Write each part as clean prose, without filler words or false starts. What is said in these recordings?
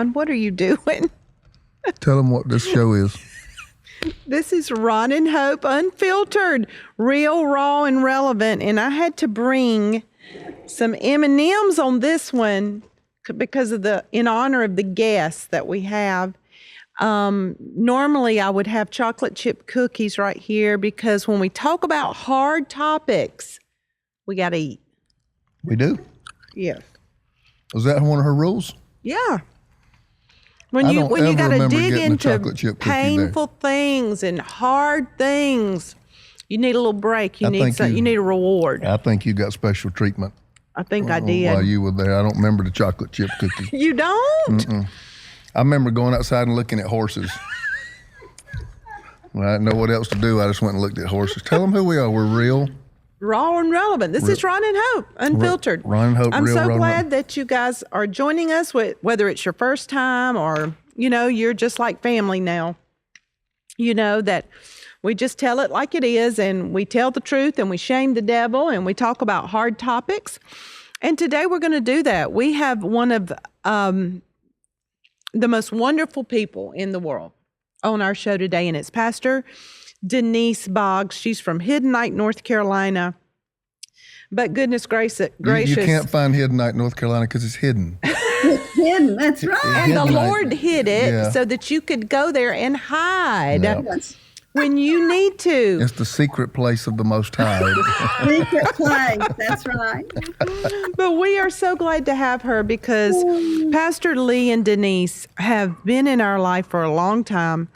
Ron, what are you doing? Tell them what this show is. This is Ron and Hope Unfiltered, real, raw, and relevant. And I had to bring some M&Ms on this one because of in honor of the guests that we have. Normally I would have chocolate chip cookies right here because when we talk about hard topics, we got to eat. We do? Yeah. Was that one of her rules? Yeah. When you got to dig into painful there. things and hard things, you need a little break. You need a reward. I think you got special treatment. I think I did. While you were there. I don't remember the chocolate chip cookie. You don't? Mm-mm. I remember going outside and looking at horses. Well, I didn't know what else to do. I just went and looked at horses. Tell them who we are. We're real. Raw and relevant. This is Ron and Hope, Unfiltered. Ron and Hope, I'm real, so Ron glad that you guys are joining us, whether it's your first time or, you're just like family now. You know that we just tell it like it is, and we tell the truth, and we shame the devil, and we talk about hard topics. And today we're going to do that. We have one of the most wonderful people in the world on our show today, and it's Pastor Denise Boggs. She's from Hiddenite, North Carolina. But goodness gracious. You can't find Hiddenite, North Carolina, because it's hidden. It's hidden, that's right. And the Lord hid it so that you could go there and hide when you need to. It's the secret place of the Most High. Secret place, that's right. But we are so glad to have her because Pastor Lee and Denise have been in our life for a long time.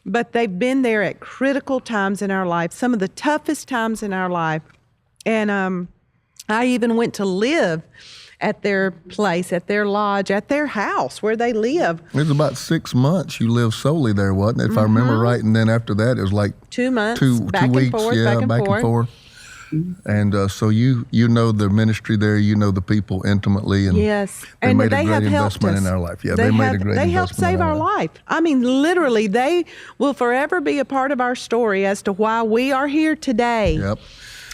But they've been there at critical times in our life, some of the toughest times in our life. And I even went to live at their place, at their lodge, at their house where they live. It was about 6 months you lived solely there, wasn't it? If I remember right. And then after that, it was like 2 months, two weeks, back and forth. And so you know the ministry there, you know the people intimately, and yes, they and made they a great have investment helped us. in our life. Yeah, they made a great investment. They helped save our life. I mean, literally, they will forever be a part of our story as to why we are here today. Yep.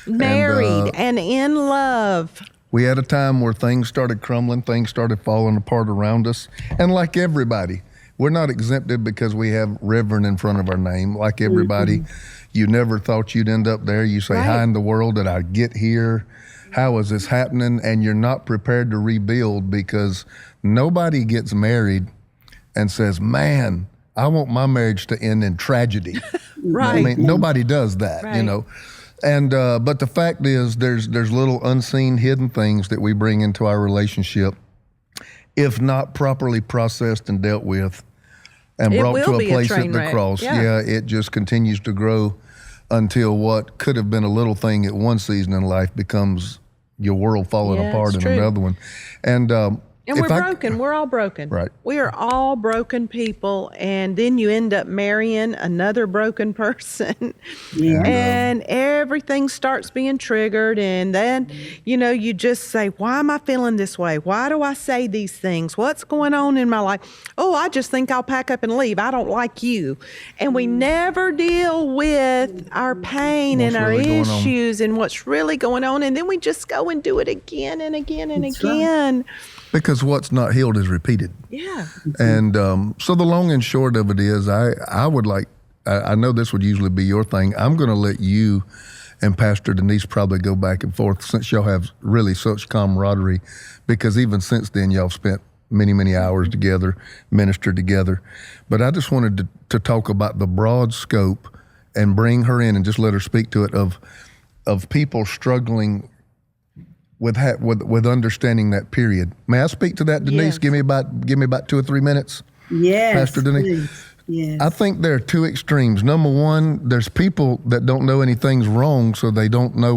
Married and in love. We had a time where things started crumbling, things started falling apart around us. And like everybody, we're not exempted because we have Reverend in front of our name. Like everybody, you never thought you'd end up there. You say, how in the world did I get here? How is this happening? And you're not prepared to rebuild because nobody gets married and says, man, I want my marriage to end in tragedy. Right. I mean, nobody does that, right. And but the fact is, there's little unseen, hidden things that we bring into our relationship, if not properly processed and dealt with, and brought to a place at the cross. Yeah, it just continues to grow until what could have been a little thing at one season in life becomes your world falling apart in another one. And we're broken. We're all broken. Right. We are all broken people. And then you end up marrying another broken person. Yeah. And everything starts being triggered. And then, you just say, why am I feeling this way? Why do I say these things? What's going on in my life? Oh, I just think I'll pack up and leave. I don't like you. And we never deal with our pain and our issues and what's really going on. And then we just go and do it again and again and again. Right. Because what's not healed is repeated. Yeah. And so the long and short of it is, I would like, I know this would usually be your thing. I'm going to let you and Pastor Denise probably go back and forth since y'all have really such camaraderie, because even since then y'all spent many, many hours together, ministered together. But I just wanted to talk about the broad scope and bring her in and just let her speak to it of people struggling with understanding that period. May I speak to that, Denise? Yes. Give me about 2 or 3 minutes. Yes, Pastor Denise. Please. Yes. I think there are two extremes. Number one, there's people that don't know anything's wrong, so they don't know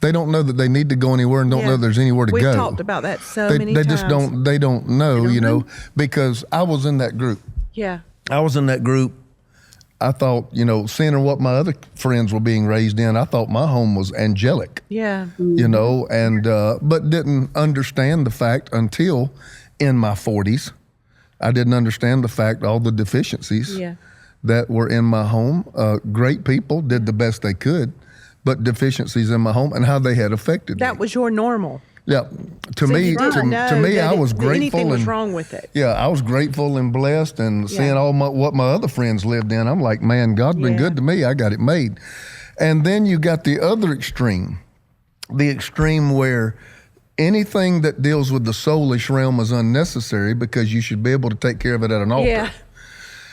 that they need to go anywhere and don't know there's anywhere to go. We've talked about that many times. They just don't know, because I was in that group. Yeah. I was in that group. I thought, seeing what my other friends were being raised in, I thought my home was angelic. Yeah. And but didn't understand the fact until in my 40s. I didn't understand the fact, all the deficiencies that were in my home. Great people did the best they could, but deficiencies in my home and how they had affected me. That was your normal. Yeah. To So me, you didn't know to me, that I was grateful. anything was and, wrong with it. Yeah, I was grateful and blessed, and seeing what my other friends lived in. I'm like, man, God's been good to me. I got it made. And then you got the other extreme, the extreme where anything that deals with the soulish realm is unnecessary because you should be able to take care of it at an altar.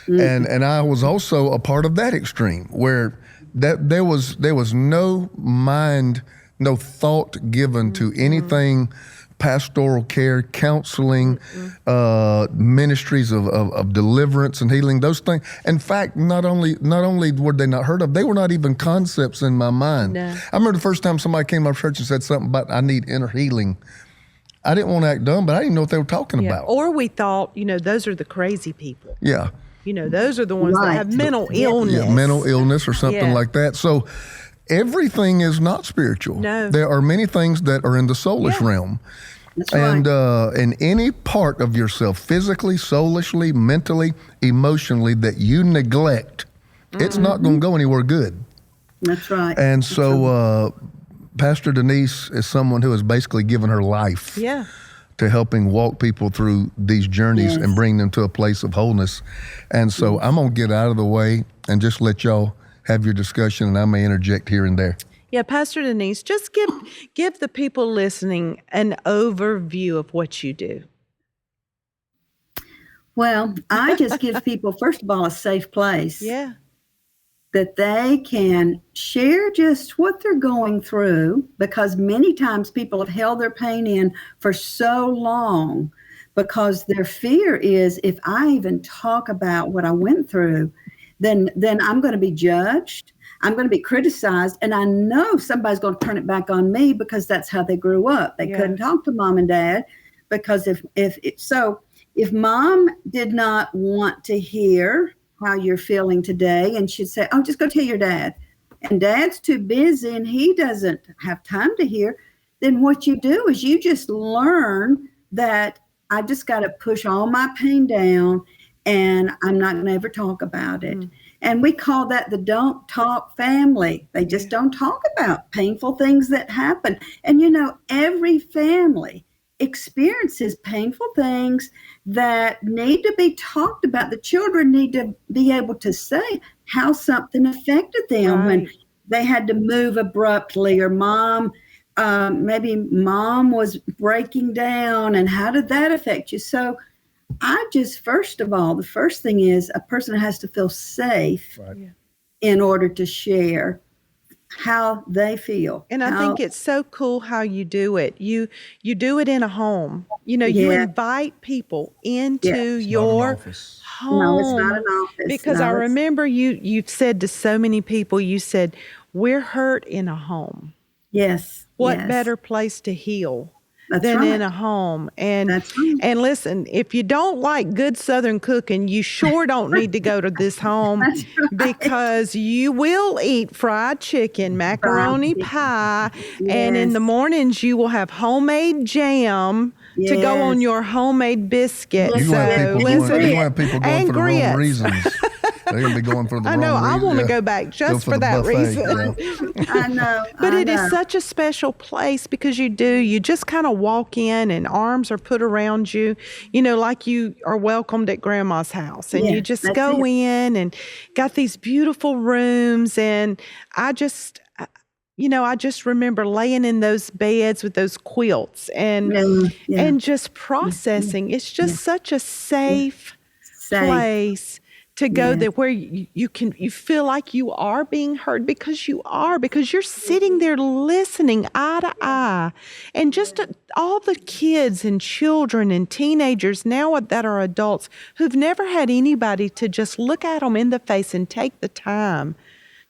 Yeah. And I was also a part of that extreme where there was no mind, no thought given to anything pastoral care, counseling, ministries of deliverance and healing, those things. In fact, not only were they not heard of, they were not even concepts in my mind. No. I remember the first time somebody came to our church and said something about I need inner healing. I didn't want to act dumb, but I didn't know what they were talking about. Or we thought, those are the crazy people. Yeah. Those are the ones that have mental illness. Yeah, mental illness or something like that. So everything is not spiritual. No. There are many things that are in the soulish realm. That's And right. in any part of yourself, physically, soulishly, mentally, emotionally, that you neglect, it's not going to go anywhere good. That's right. And so Pastor Denise is someone who has basically given her life to helping walk people through these journeys and bring them to a place of wholeness. And so I'm going to get out of the way and just let y'all have your discussion, and I may interject here and there. Yeah, Pastor Denise, just give the people listening an overview of what you do. Well, I just give people, first of all, a safe place. Yeah. That they can share just what they're going through, because many times people have held their pain in for so long because their fear is, if I even talk about what I went through, then I'm going to be judged. I'm going to be criticized, and I know somebody's going to turn it back on me because that's how they grew up. They couldn't talk to mom and dad because if mom did not want to hear how you're feeling today, and she'd say, oh, just go tell your dad, and dad's too busy and he doesn't have time to hear, then what you do is you just learn that I just got to push all my pain down and I'm not going to ever talk about it. And we call that the don't talk family. They just don't talk about painful things that happen. And every family experiences painful things that need to be talked about. The children need to be able to say how something affected them when they had to move abruptly, or maybe mom was breaking down, and how did that affect you? So I just, first of all, the first thing is a person has to feel safe in order to share how they feel. And I think it's so cool how you do it. You do it in a home. You invite people into your home. No, it's not an office. Because I remember you've said to so many people, you said, we're hurt in a home. Yes. What better place to heal That's than right. in a home? And That's right. and listen, if you don't like good Southern cooking, you sure don't need to go to this home. That's right. Because you will eat fried chicken, macaroni pie, and in the mornings you will have homemade jam to go on your homemade biscuit. You're going to have people going for the grits. wrong reasons. They're going to be going for the wrong reasons. I know. I want to go back just for that buffet, reason. I know. But it is such a special place because you just kind of walk in and arms are put around you, like you are welcomed at grandma's house, and you just go in and got these beautiful rooms. And I just remember laying in those beds with those quilts and just processing. It's just such a safe place to go there where you feel like you are being heard because you're sitting there listening eye to eye. And just all the kids and children and teenagers now that are adults who've never had anybody to just look at them in the face and take the time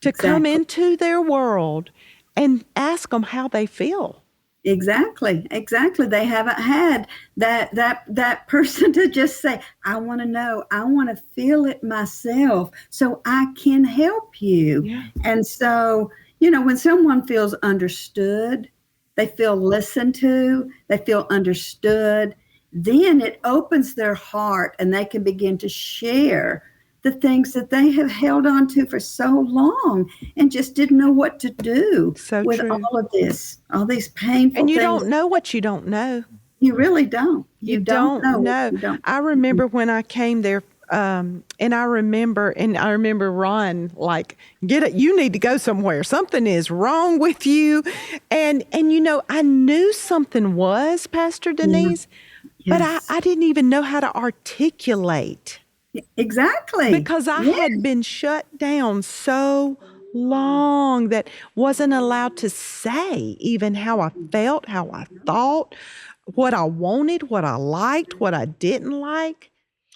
to come into their world and ask them how they feel. Exactly. They haven't had that person to just say, I want to know, I want to feel it myself so I can help you. Yeah. And so, when someone feels understood, they feel listened to, they feel understood, then it opens their heart and they can begin to share the things that they have held on to for so long and just didn't know what to do So with true. all of this, all these painful And you things. don't know what you don't know. You really don't. You don't know. know. What you don't. I remember when I came there, and I remember Ron like, get it, you need to go somewhere. Something is wrong with you. And I knew something was, Pastor Denise, but Yes. I didn't even know how to articulate Exactly. because I had been shut down so long that wasn't allowed to say even how I felt, how I thought, what I wanted, what I liked, what I didn't like.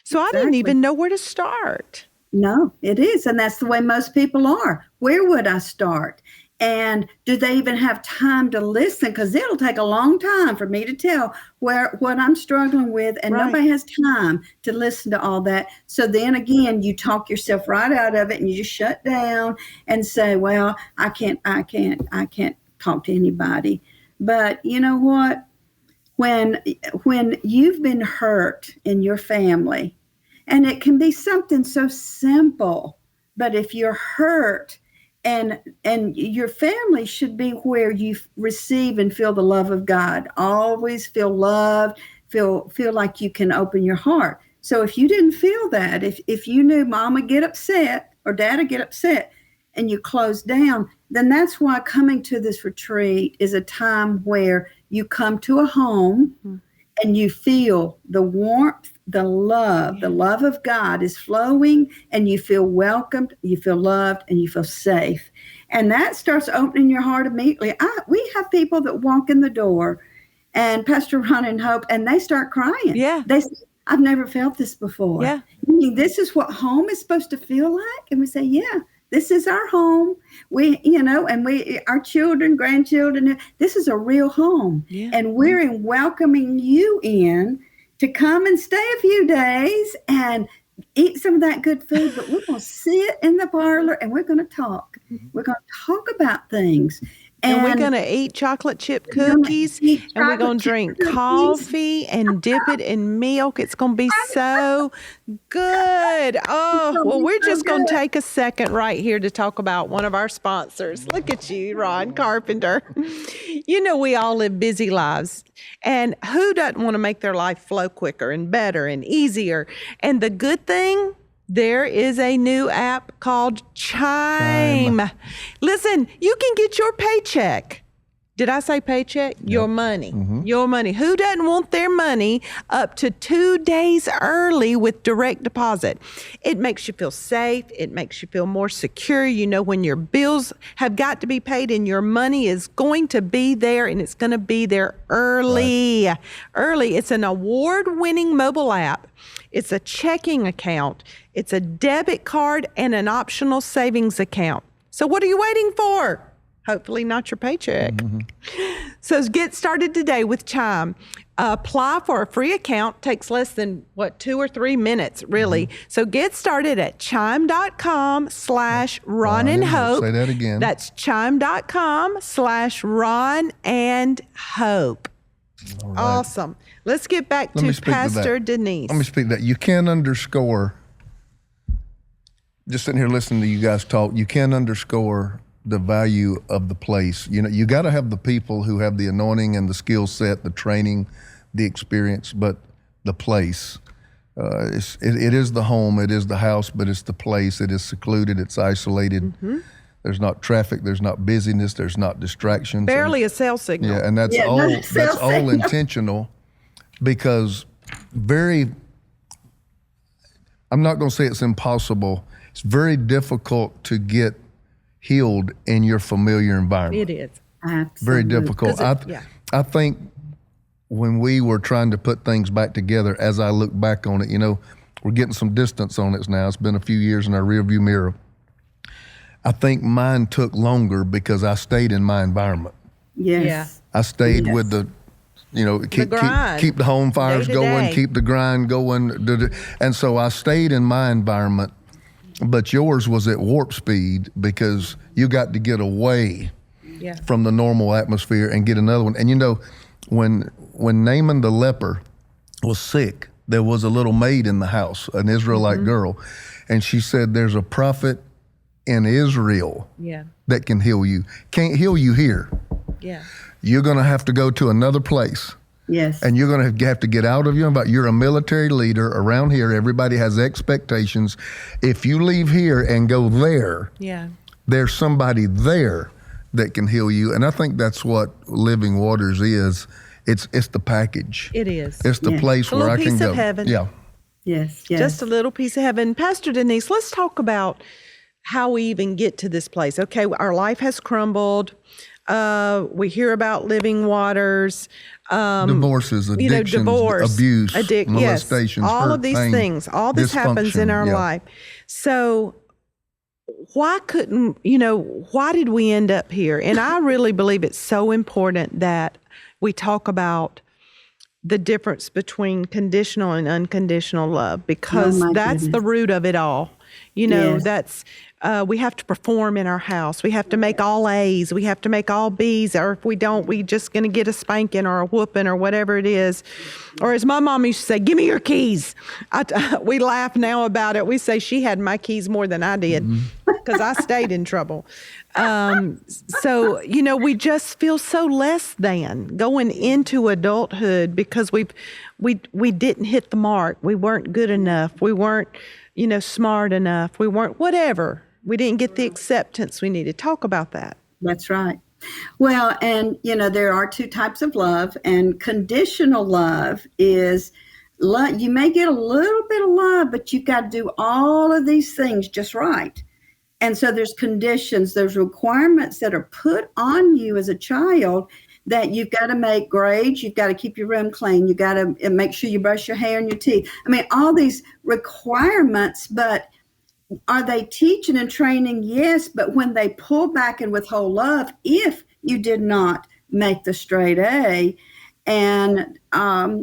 So I didn't even know where to start. No, it is. And that's the way most people are. Where would I start? And do they even have time to listen? Because it'll take a long time for me to tell what I'm struggling with. And nobody has time to listen to all that. So then again, you talk yourself right out of it and you just shut down and say, well, I can't talk to anybody. But you know what? When you've been hurt in your family, and it can be something so simple, but if you're hurt and your family should be where you receive and feel the love of God, always feel loved, feel like you can open your heart. So if you didn't feel that, if you knew mom would get upset or dad would get upset and you close down, then that's why coming to this retreat is a time where you come to a home and you feel the warmth, the love of God is flowing, and you feel welcomed, you feel loved, and you feel safe. And that starts opening your heart immediately. We have people that walk in the door, and Pastor Ron and Hope, and they start crying. Yeah. They say, I've never felt this before. Yeah. This is what home is supposed to feel like? And we say, yeah. This is our home. Our children, grandchildren, this is a real home. Yeah. And we're welcoming you in to come and stay a few days and eat some of that good food. But we're going to sit in the parlor and we're going to talk. We're going to talk about things. And we're going to eat chocolate chip cookies, and we're going to drink coffee and dip it in milk. It's going to be so good. Oh, well, we're just going to take a second right here to talk about one of our sponsors. Look at you, Ron Carpenter. We all live busy lives. And who doesn't want to make their life flow quicker and better and easier? And the good thing, there is a new app called Chime. Listen, you can get your paycheck. Did I say paycheck? Yep. Your money. Mm-hmm. Your money. Who doesn't want their money up to 2 days early with direct deposit? It makes you feel safe. It makes you feel more secure. When your bills have got to be paid and your money is going to be there, and it's going to be there early. Right. Early. It's an award-winning mobile app. It's a checking account. It's a debit card and an optional savings account. So what are you waiting for? Hopefully not your paycheck. Mm-hmm. So get started today with Chime. Apply for a free account. Takes less than 2 or 3 minutes, really. Mm-hmm. So get started at chime.com/Ron and Hope. Say that again. That's chime.com/Ron and Hope. Right. Awesome. Let's get back to Pastor Denise. Let me speak to that. You can't underscore, just sitting here listening to you guys talk, you can't underscore the value of the place. You got to have the people who have the anointing and the skill set, the training, the experience, but the place. It is the home, it is the house, but it's the place. It is secluded, it's isolated. Mm-hmm. There's not traffic, there's not busyness, there's not distractions. Barely a cell signal. Yeah, and that's all intentional, because I'm not going to say it's impossible. It's very difficult to get healed in your familiar environment. It is. Absolutely. Very difficult. I think when we were trying to put things back together, as I look back on it, we're getting some distance on it now. It's been a few years in our rearview mirror. I think mine took longer because I stayed in my environment. Yes. Yeah. I stayed with the keep the home fires going, keep the grind going. And so I stayed in my environment, but yours was at warp speed because you got to get away from the normal atmosphere and get another one. And when Naaman the leper was sick, there was a little maid in the house, an Israelite girl, and she said, "There's a prophet in Israel Yeah. that can heal you. Can't heal you here. Yeah. You're going to have to go to another place." Yes. And you're going to have to get out of your environment. You're a military leader around here. Everybody has expectations. If you leave here and go there, Yeah. there's somebody there that can heal you. And I think that's what Living Waters is. It's the package. It is. It's the place A where little I can piece go. of heaven. Yeah. Yes. Yes. Just a little piece of heaven. Pastor Denise, let's talk about how we even get to this place. Okay, our life has crumbled. We hear about Living Waters. Divorces, addictions, divorce, abuse, yes, molestations, all hurt, of these pain, things. All this happens in dysfunction. our Yeah. life. So why did we end up here? And I really believe it's so important that we talk about the difference between conditional and unconditional love, because Oh, my that's the goodness. root of it all. Yes. That's we have to perform in our house. We have to make all A's. We have to make all B's. Or if we don't, we just going to get a spanking or a whooping or whatever it is. Or as my mom used to say, "Give me your keys." We laugh now about it. We say she had my keys more than I did because I stayed in trouble. So, we just feel so less than going into adulthood because we didn't hit the mark. We weren't good enough. We weren't, smart enough. We weren't whatever. We didn't get the acceptance we needed. Talk about that. That's right. Well, and there are two types of love, and conditional love is love. You may get a little bit of love, but you've got to do all of these things just right. And so there's conditions, there's requirements that are put on you as a child that you've got to make grades, you've got to keep your room clean, you got to make sure you brush your hair and your teeth. I mean, all these requirements, but are they teaching and training? Yes, but when they pull back and withhold love, if you did not make the straight A, and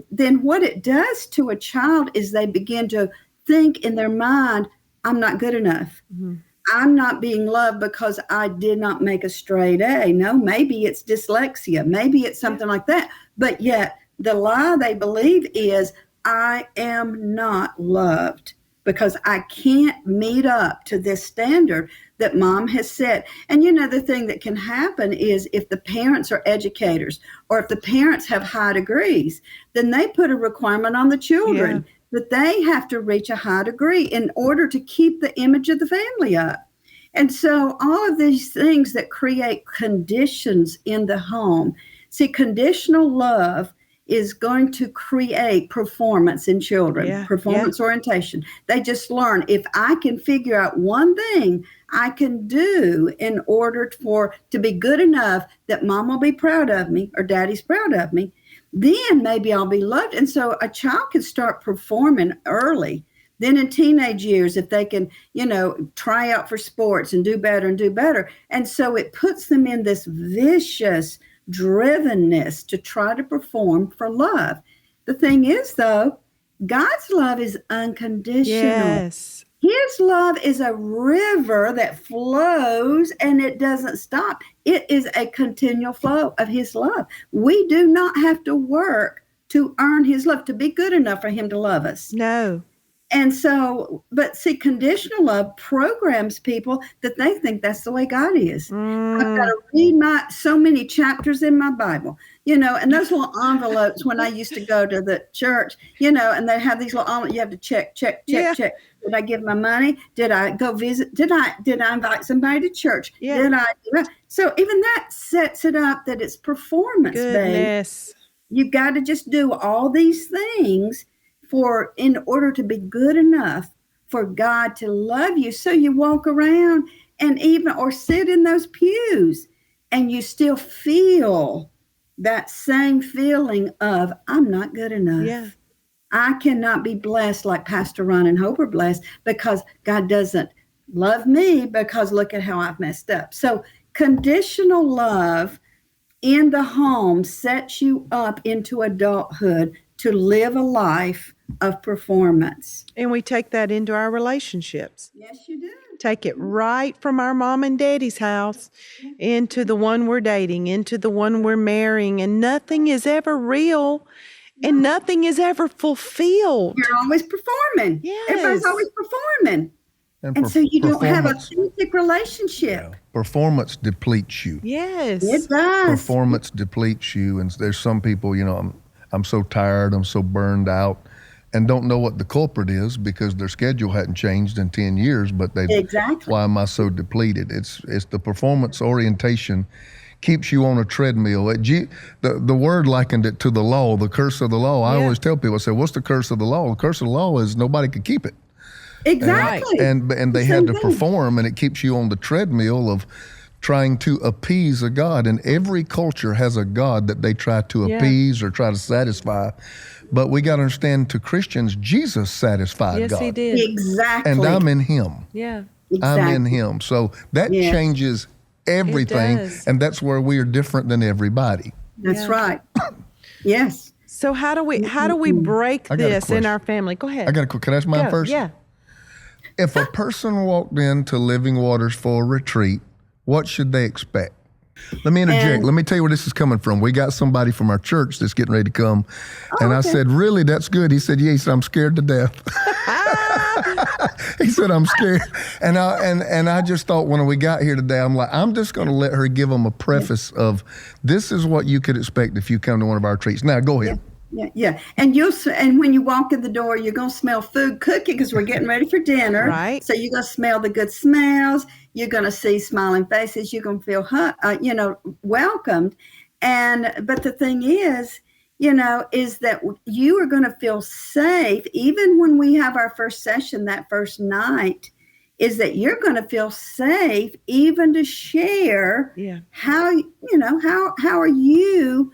then what it does to a child is they begin to think in their mind, "I'm not good enough. Mm-hmm. I'm not being loved because I did not make a straight A." No, maybe it's dyslexia. Maybe it's something like that. But yet the lie they believe is, "I am not loved because I can't meet up to this standard that mom has set." And the thing that can happen is if the parents are educators or if the parents have high degrees, then they put a requirement on the children that they have to reach a high degree in order to keep the image of the family up. And so all of these things that create conditions in the home. See, conditional love is going to create performance in children, performance orientation. They just learn, if I can figure out one thing I can do in order to be good enough that mom will be proud of me or daddy's proud of me, then maybe I'll be loved. And so a child can start performing early. Then in teenage years, if they can, try out for sports and do better. And so it puts them in this vicious drivenness to try to perform for love. The thing is, though, God's love is unconditional. Yes. His love is a river that flows and it doesn't stop. It is a continual flow of his love. We do not have to work to earn his love, to be good enough for him to love us. No. And so, but see, conditional love programs people that they think that's the way God is. I've got to read so many chapters in my Bible, and those little envelopes when I used to go to the church, and they have these little envelopes, you have to check. Did I give my money? Did I go visit? Did I invite somebody to church? Yeah. Did I? So even that sets it up that it's performance Goodness. based. You got to just do all these things in order to be good enough for God to love you. So you walk around or sit in those pews and you still feel that same feeling of, I'm not good enough. Yeah. I cannot be blessed like Pastor Ron and Hope are blessed because God doesn't love me because look at how I've messed up. So conditional love in the home sets you up into adulthood to live a life of performance. And we take that into our relationships. Yes, you do. Take it right from our mom and daddy's house into the one we're dating, into the one we're marrying. And nothing is ever real and nothing is ever fulfilled. You're always performing. Yes. Everybody's always performing. And so you don't have a authentic relationship. Yeah. Performance depletes you. Yes. It does. Performance depletes you. And there's some people, I'm so tired, I'm so burned out, and don't know what the culprit is because their schedule hadn't changed in 10 years, but Exactly. why am I so depleted? It's the performance orientation keeps you on a treadmill. The word likened it to the law, the curse of the law. I always tell people, I say, what's the curse of the law? The curse of the law is nobody could keep it. Exactly. And they had to perform, and it keeps you on the treadmill of trying to appease a God. And every culture has a God that they try to appease or try to satisfy. But we got to understand, to Christians, Jesus satisfied God. Yes, he did. Exactly. And I'm in him. Yeah. Exactly. I'm in him. So that changes everything. It does. And that's where we are different than everybody. That's right. Yes. So how do we break I got a this in question. our family? Go ahead. Can I ask mine first? Yeah. If a person walked into Living Waters for a retreat, what should they expect? Let me interject. Let me tell you where this is coming from. We got somebody from our church that's getting ready to come. And I said, really, that's good? He said, yeah. He said, I'm scared to death. He said, I'm scared. And I just thought when we got here today, I'm like, I'm just going to let her give them a preface of this is what you could expect if you come to one of our retreats. Now, go ahead. Yeah. And when you walk in the door, you're going to smell food cooking because we're getting ready for dinner. Right. So you're going to smell the good smells. You're going to see smiling faces. You're going to feel, welcomed. But the thing is that you are going to feel safe. Even when we have our first session that first night, is that you're going to feel safe even to share how are you,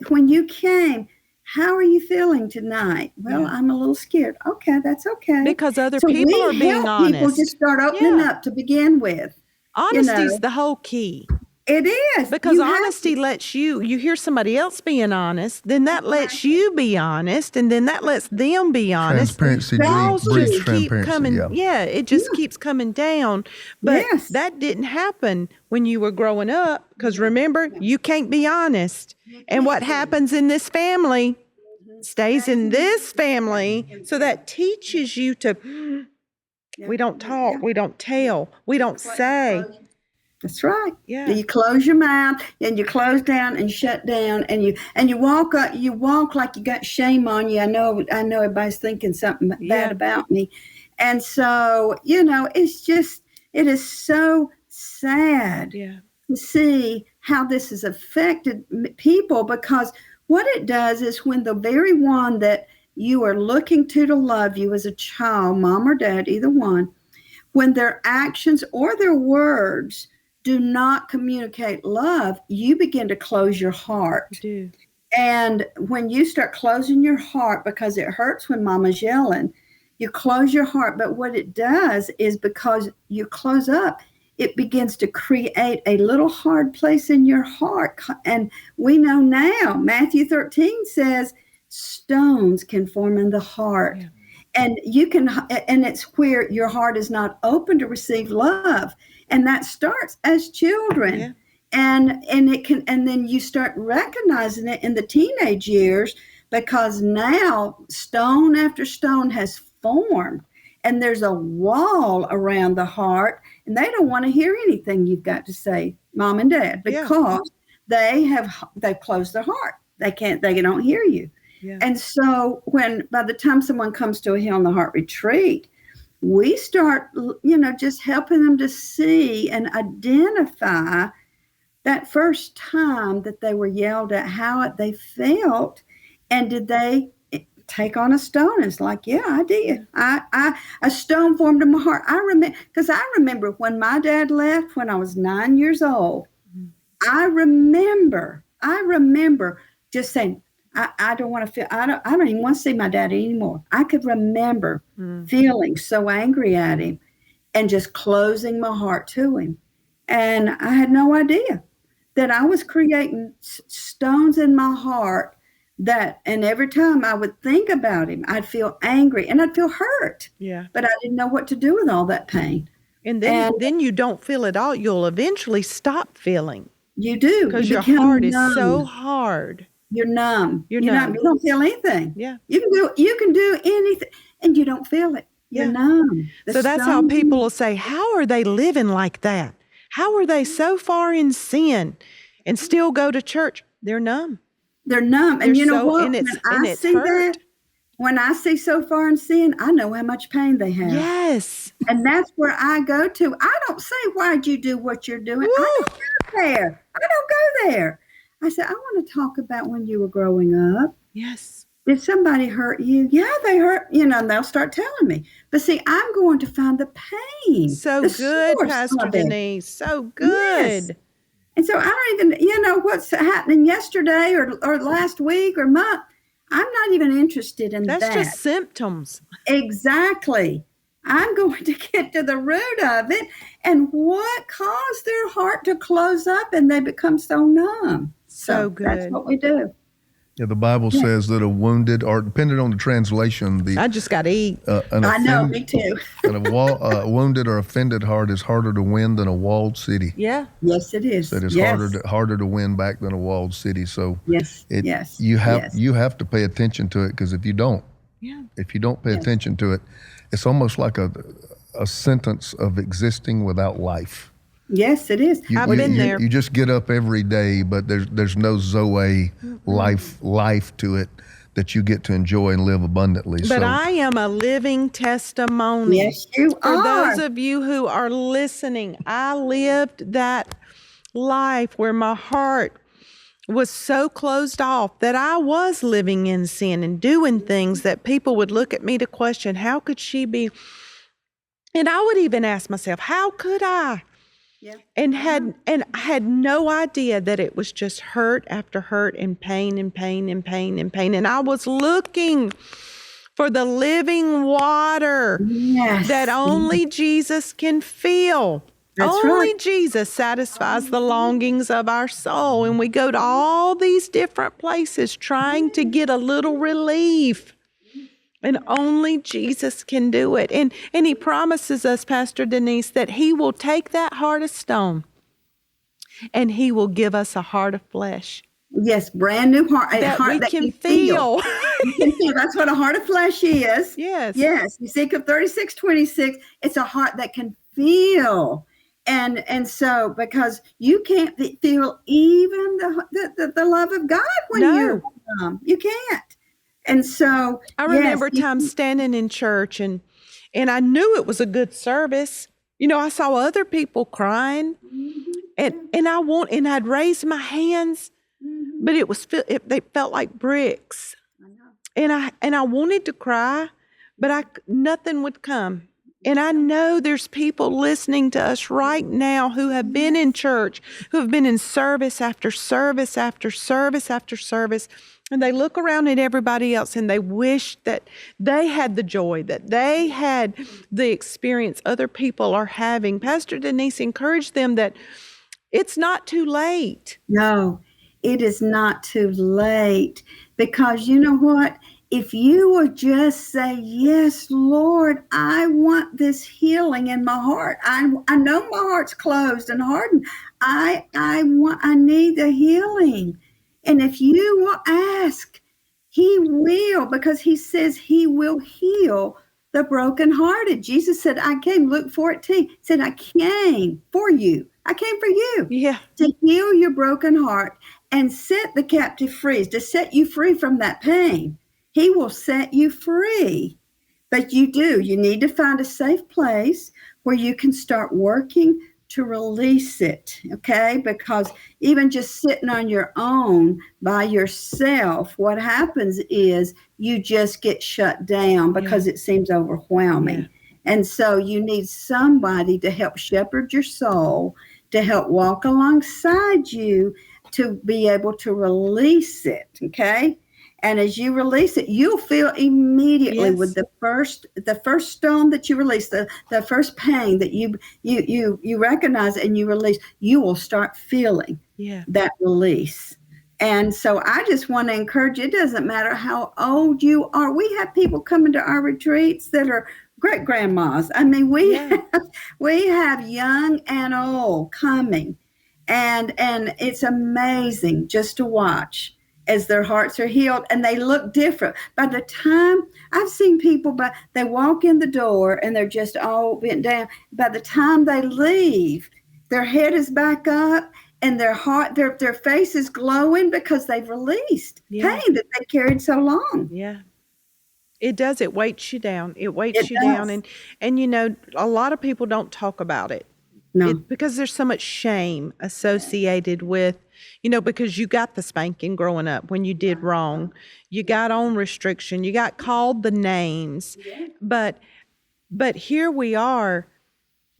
when you came, how are you feeling tonight? Well, I'm a little scared. Okay, that's okay. Because other people are being honest. People just start opening up to begin with. Honesty is the whole key. It is. Because honesty lets you hear somebody else being honest, then that lets you be honest, and then that lets them be honest. Transparency breeds transparency. It just keeps coming down. But that didn't happen when you were growing up, because remember, you can't be honest. And what happens in this family stays in this family. So that teaches you to, we don't talk, we don't tell, we don't say. That's right. Yeah. You close your mouth and you close down and shut down and you walk up, you walk like you got shame on you. I know everybody's thinking something bad about me. And so, it is so sad to see how this has affected people, because what it does is when the very one that you are looking to love you as a child, mom or dad, either one, when their actions or their words do not communicate love, you begin to close your heart. You do. And when you start closing your heart, because it hurts when mama's yelling, you close your heart. But what it does is, because you close up, it begins to create a little hard place in your heart. And we know now, Matthew 13 says, stones can form in the heart. Yeah. And it's where your heart is not open to receive love. And that starts as children. Yeah. And then you start recognizing it in the teenage years, because now stone after stone has formed, and there's a wall around the heart, and they don't want to hear anything you've got to say, mom and dad, because they've closed their heart. They don't hear you. Yeah. And so by the time someone comes to a Heal in the Heart retreat, we start, just helping them to see and identify that first time that they were yelled at, how they felt, and did they take on a stone? It's like, yeah, I did. A stone formed in my heart. I remember when my dad left when I was 9 years old. I remember just saying, I don't want to feel, I don't even want to see my daddy anymore. I could remember feeling so angry at him and just closing my heart to him. And I had no idea that I was creating stones in my heart and every time I would think about him, I'd feel angry and I'd feel hurt. Yeah. But I didn't know what to do with all that pain. And then you don't feel it all. You'll eventually stop feeling. You do. Because your heart is so hard. You're numb. You're You numb. don't feel anything. Yeah. You can do anything, and you don't feel it. You're Yeah. numb. So that's how people will say, how are they living like that? How are they so far in sin and still go to church? They're numb. They're numb. They're And you know so, what? and When I it's see hurt. that, when I see so far in sin, I know how much pain they have. Yes. And that's where I go to. I don't say, why'd you do what you're doing? Woo. I don't go there. I don't go there. I say, I want to talk about when you were growing up. Yes. Did somebody hurt you? Yeah, they hurt, and they'll start telling me. But see, I'm going to find the pain. So the good, source Pastor of it. Denise. So good. Yes. And so I don't even, what's happening yesterday or last week or month. I'm not even interested in That's that. just symptoms. Exactly. I'm going to get to the root of it and what caused their heart to close up and they become so numb. So good. That's what we do. Yeah, the Bible says that a wounded, or depending on the translation, I just got to eat. I know, me too. a wounded or offended heart is harder to win than a walled city. Yeah. Yes, it is. That is yes. harder to win back than a walled city. So yes, you have to pay attention to it, because if you don't pay attention to it, it's almost like a sentence of existing without life. Yes, it is. I've been there. You just get up every day, but there's no Zoe life to it that you get to enjoy and live abundantly. But I am a living testimony. Yes, you are. For those of you who are listening, I lived that life where my heart was so closed off that I was living in sin and doing things that people would look at me to question, how could she be? And I would even ask myself, how could I? Yeah. And I had no idea that it was just hurt after hurt and pain and pain and pain and pain. And I was looking for the living water that only Jesus can fill. That's only right. Jesus satisfies the longings of our soul. And we go to all these different places trying to get a little relief. And only Jesus can do it. And he promises us, Pastor Denise, that he will take that heart of stone and he will give us a heart of flesh. Yes, brand new heart. That heart we that can feel. You can feel. That's what a heart of flesh is. Yes. Yes. Ezekiel 36:26. It's a heart that can feel. And so, because you can't feel even the love of God when you're you can't. And so I remember times standing in church and I knew it was a good service. I saw other people crying and I'd raise my hands, but they felt like bricks. And I wanted to cry, but nothing would come. And I know there's people listening to us right now who have been in church, who have been in service after service after service after service. And they look around at everybody else and they wish that they had the joy, that they had the experience other people are having. Pastor Denise encouraged them that it's not too late. No, it is not too late. Because you know what? If you would just say, yes, Lord, I want this healing in my heart. I know my heart's closed and hardened. I need the healing. And if you will ask, he will, because he says he will heal the brokenhearted. Jesus said, I came, Luke 14, said, I came for you. I came for you. Yeah. To heal your broken heart and set the captive free, to set you free from that pain. He will set you free. But you need to find a safe place where you can start working to release it, okay? Because even just sitting on your own by yourself, what happens is you just get shut down because it seems overwhelming. Yeah. And so you need somebody to help shepherd your soul, to help walk alongside you, to be able to release it, okay? And as you release it, you'll feel immediately with the first stone that you release, the first pain that you recognize and you release, you will start feeling that release. And so I just want to encourage you, it doesn't matter how old you are. We have people coming to our retreats that are great grandmas. I mean, we have young and old coming, and it's amazing just to watch. as their hearts are healed, and they look different. By the time I've seen people, but they walk in the door and they're just all bent down. By the time they leave, their head is back up and their heart, their face is glowing because they've released pain that they carried so long. Yeah. It does. It weights you down. It weights you does. down. And you know, a lot of people don't talk about it. No. Because there's so much shame associated with, you know, because you got the spanking growing up when you did wrong. You got on restriction. You got called the names. But here we are.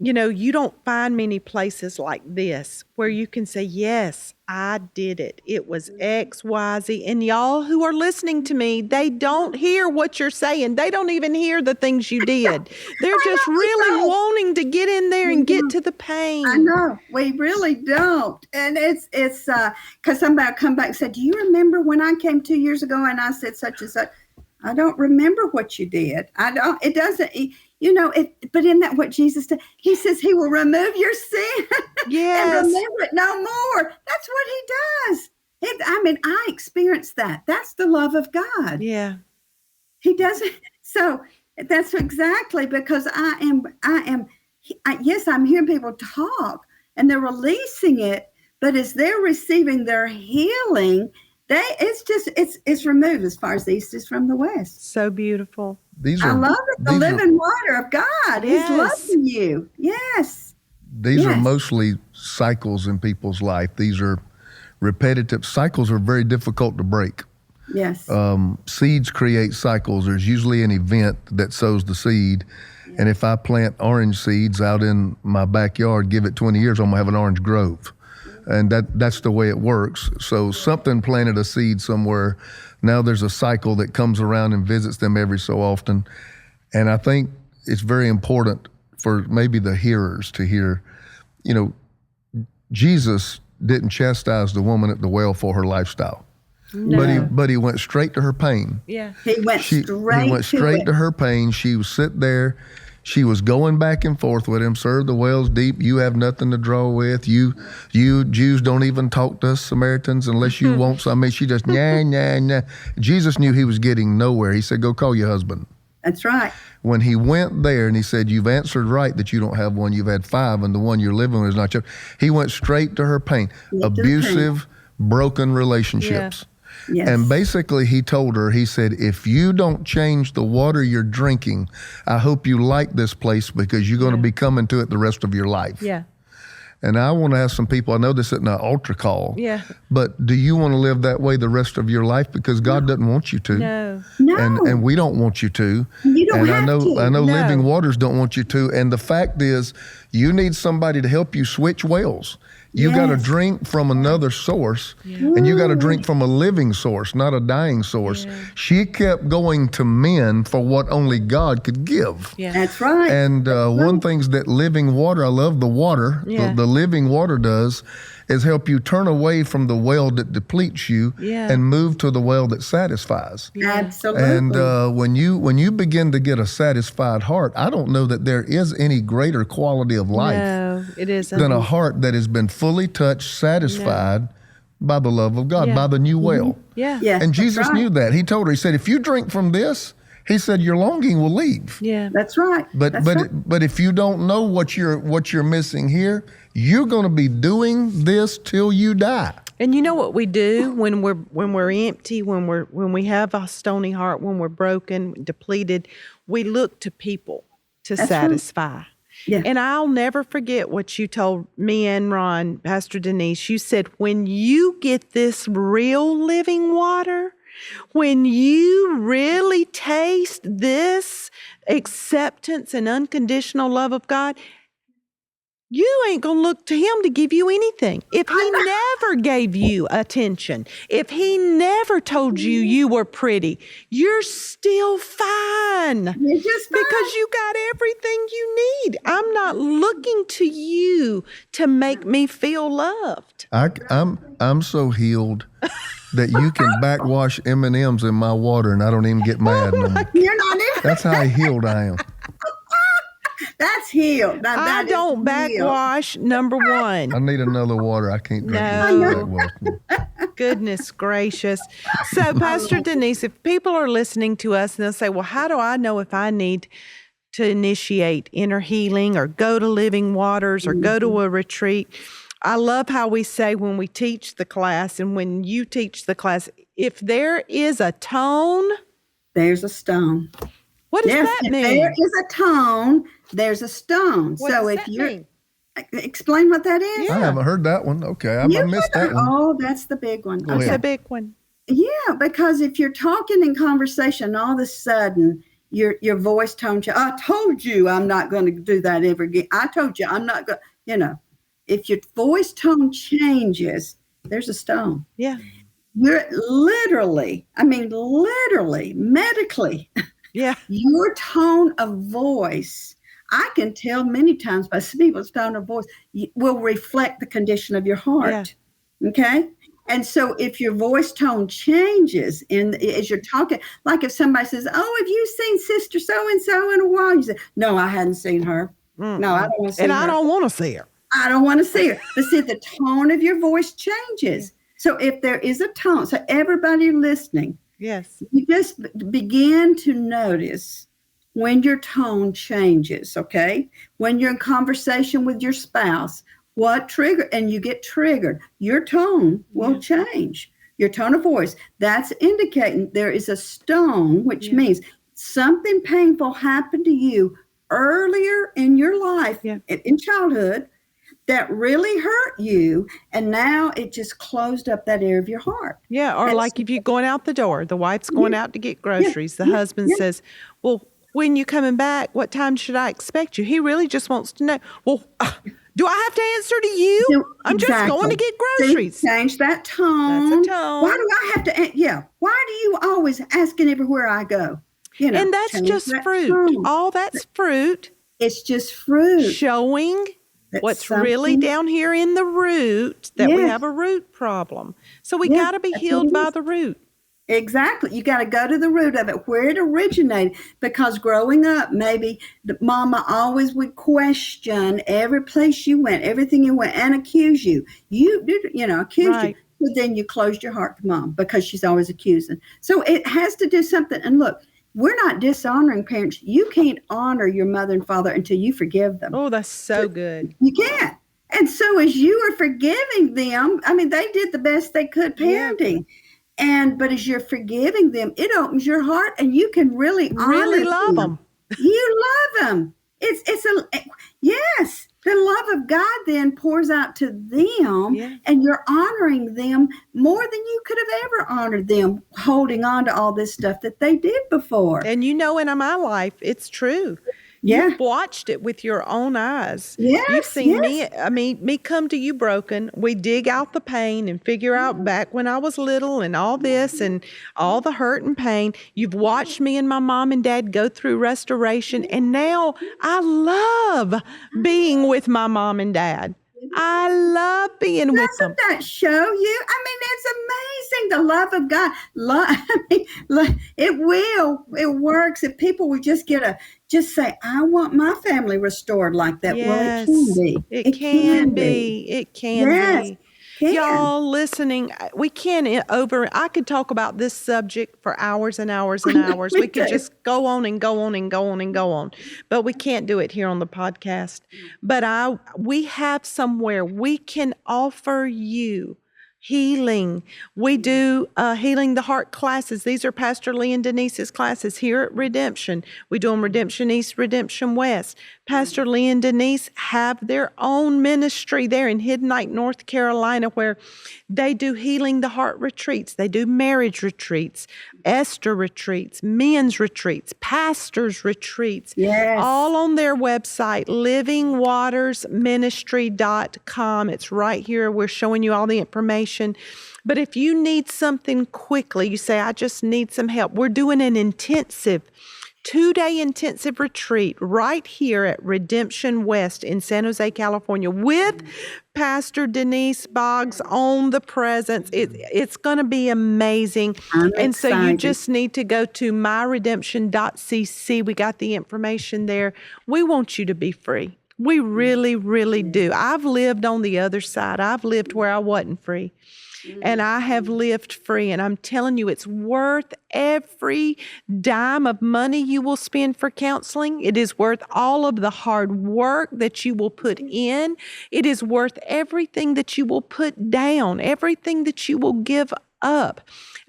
You know, you don't find many places like this where you can say, yes, I did it. It was X, Y, Z. And y'all who are listening to me, they don't hear what you're saying. They don't even hear the things you did. They're just really wanting to get in there and get to the pain. I know. We really don't. And it's because somebody come back and said, do you remember when I came 2 years ago and I said such and such? I don't remember what you did. It doesn't, you know, but isn't that what Jesus did? He says he will remove your sin Yes. and remember it no more. That's what he does. I experienced that. That's the love of God. Yeah. He doesn't. So that's exactly because yes, I'm hearing people talk and they're releasing it, but as they're receiving their healing, it's removed as far as the east is from the west. So beautiful. I love it. The living water of God. Yes. He's loving you. Yes. These are mostly cycles in people's life. These are repetitive. Cycles are very difficult to break. Yes. Seeds create cycles. There's usually an event that sows the seed. Yeah. And if I plant orange seeds out in my backyard, give it 20 years, I'm gonna have an orange grove. And that's the way it works. So something planted a seed somewhere. Now there's a cycle that comes around and visits them every so often. And I think it's very important for maybe the hearers to hear, you know, Jesus didn't chastise the woman at the well for her lifestyle. No. But he went straight to her pain. Yeah. He went straight to her pain. She was sitting there. She was going back and forth with him. Sir, the well's deep. You have nothing to draw with. You Jews don't even talk to us Samaritans unless you want some. I mean, she just, nah. Jesus knew he was getting nowhere. He said, go call your husband. That's right. When he went there and he said, you've answered right that you don't have one. You've had 5 and the one you're living with is not yours. He went straight to her pain. Abusive, broken relationships. Yeah. Yes. And basically he told her, he said, if you don't change the water you're drinking, I hope you like this place because you're going to be coming to it the rest of your life. Yeah. And I want to ask some people, I know this isn't an altar call, but do you want to live that way the rest of your life? Because God doesn't want you to. No. And we don't want you to. You don't have to. I know Living Waters don't want you to. And the fact is, you need somebody to help you switch wells. You got to drink from another source, and you got to drink from a living source, not a dying source. Yeah. She kept going to men for what only God could give. Yeah. That's right. And one thing's that living water, I love the water, the living water does, is help you turn away from the well that depletes you and move to the well that satisfies. Yeah. Absolutely. And when you begin to get a satisfied heart, I don't know that there is any greater quality of life than a heart that has been fully touched, satisfied by the love of God, by the new well. Yeah. And Jesus knew that. He told her, he said, if you drink from this, he said, your longing will leave. Yeah. That's right. But if you don't know what you're missing here, you're going to be doing this till you die. And you know what we do when we're empty, when we have a stony heart, when we're broken, depleted, we look to people to satisfy. Right. Yeah. And I'll never forget what you told me and Ron, Pastor Denise. You said, when you get this real living water, when you really taste this acceptance and unconditional love of God, you ain't going to look to him to give you anything. If he never gave you attention, if he never told you you were pretty, you're still fine. You're just fine. Because you got everything you need. I'm not looking to you to make me feel loved. I'm so healed that you can backwash M&Ms in my water and I don't even get mad no more. You're not even. That's how healed I am. That's healed. I don't backwash, number one. I need another water. I can't drink No. this backwash. Goodness gracious. So, Pastor Denise, if people are listening to us and they'll say, well, how do I know if I need to initiate inner healing or go to Living Waters or go to a retreat? I love how we say when we teach the class and when you teach the class, if there is a tone, there's a stone. What does that mean? If there is a tone, there's a stone. What does that mean? Explain what that is. I haven't heard that one. Okay, I missed that one. Oh, that's the big one. That's a big one. Yeah, because if you're talking in conversation, all of a sudden your voice tone changes. I told you I'm not going to do that ever again. I told you I'm not going. If your voice tone changes, there's a stone. Yeah. You're literally, medically. Yeah. Your tone of voice, I can tell many times by people's tone of voice, will reflect the condition of your heart. Yeah. Okay? And so if your voice tone changes as you're talking, like if somebody says, oh, have you seen Sister so-and-so in a while? You say, no, I hadn't seen her. Mm-hmm. No, I don't want to see her. And I don't want to see her. I don't want to see her. But see, the tone of your voice changes. So if there is a tone, so everybody listening, yes, you just begin to notice when your tone changes, okay? When you're in conversation with your spouse, what trigger, and you get triggered, your tone will change. Your tone of voice, that's indicating there is a stone, which means something painful happened to you earlier in your life, in childhood, that really hurt you, and now it just closed up that area of your heart. Yeah, or like if you're going out the door, the wife's going out to get groceries, the husband says, well, when you coming back, what time should I expect you? He really just wants to know, well, do I have to answer to you? I'm just going to get groceries. See, change that tone. That's a tone. Why do I have to, why do you always asking everywhere I go? And that's just fruit. Tone. All that's fruit. It's just fruit. Showing what's really down here in the root, that we have a root problem. So we got to be healed by the root. Exactly. You got to go to the root of it, where it originated. Because growing up, maybe the mama always would question every place you went, everything you went, and accuse you. Accuse you. But then you closed your heart to mom because she's always accusing. So it has to do something. And look, we're not dishonoring parents. You can't honor your mother and father until you forgive them. Oh, that's so good. You can't. And so as you are forgiving them, they did the best they could parenting. Yeah. But as you're forgiving them, it opens your heart and you can really love them. You love them. Yes. The love of God then pours out to them, and you're honoring them more than you could have ever honored them, holding on to all this stuff that they did before. And in my life, it's true. Yeah. You've watched it with your own eyes. Yes, You've seen me come to you broken. We dig out the pain and figure out back when I was little and all this and all the hurt and pain. You've watched me and my mom and dad go through restoration. And now I love being with my mom and dad. I love being with them. Doesn't that show you? It's amazing. The love of God. It works. If people would just just say, I want my family restored like that. Yes, well, it can be. It can be. It can be. Y'all listening, we can't I could talk about this subject for hours and hours and hours. We could just go on and go on and go on and go on, but we can't do it here on the podcast. But we have somewhere we can offer you healing. We do Healing the Heart classes. These are Pastor Lee and Denise's classes here at Redemption. We do them Redemption East, Redemption West. Pastor Lee and Denise have their own ministry there in Hiddenite, North Carolina, where they do Healing the Heart retreats. They do marriage retreats, Esther retreats, men's retreats, pastors retreats, all on their website, livingwatersministry.com. It's right here. We're showing you all the information. But if you need something quickly, you say, I just need some help. We're doing an intensive 2-day intensive retreat right here at Redemption West in San Jose, California, with Pastor Denise Boggs on the presence. It's going to be amazing. And so you just need to go to myredemption.cc. We got the information there. We want you to be free. We really, really do. I've lived on the other side. I've lived where I wasn't free. and I have lived free. And I'm telling you, it's worth every dime of money you will spend for counseling. It is worth all of the hard work that you will put in. It is worth everything that you will put down, everything that you will give up.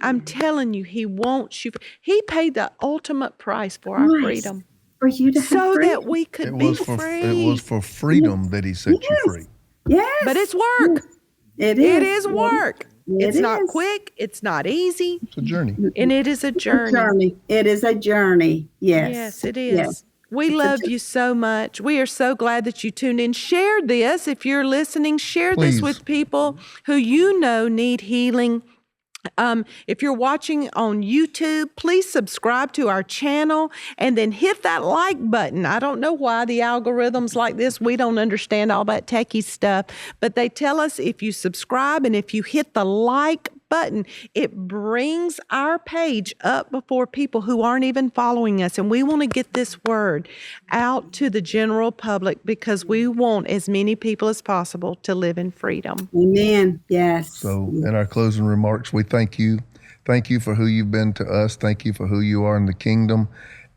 I'm telling you, he wants you. He paid the ultimate price for our freedom. For you to have so freedom. that we could be free. It was for freedom that he set you free. Yes. But it's work. It is. It is work. It's not is. quick. It's not easy. It's a journey. And it is a journey. It is a journey. Yes. Yes, it is. Yes. We love you so much. We are so glad that you tuned in. Share this. If you're listening, share Please. this with people who you know need healing. If you're watching on YouTube, please subscribe to our channel and then hit that like button. I don't know why the algorithms like this, we don't understand all that techie stuff, but they tell us if you subscribe and if you hit the like button, it brings our page up before people who aren't even following us. And we want to get this word out to the general public because we want as many people as possible to live in freedom. Amen. Yes. So in our closing remarks, we thank you. Thank you for who you've been to us. Thank you for who you are in the kingdom.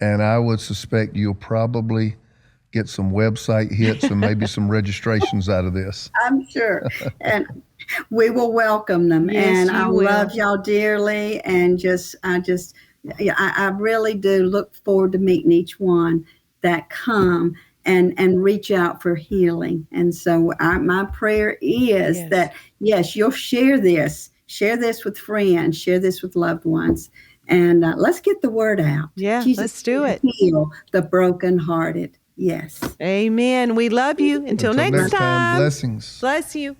And I would suspect you'll probably get some website hits and maybe some registrations out of this. I'm sure. And we will welcome them. Yes, and you I will. love y'all dearly. And I really do look forward to meeting each one that come and reach out for healing. And so my prayer is that, yes, you'll share this with friends, share this with loved ones. And let's get the word out. Yeah, Jesus, let's do it. Heal the brokenhearted. Yes. Amen. We love you. Until next time. Blessings. Bless you.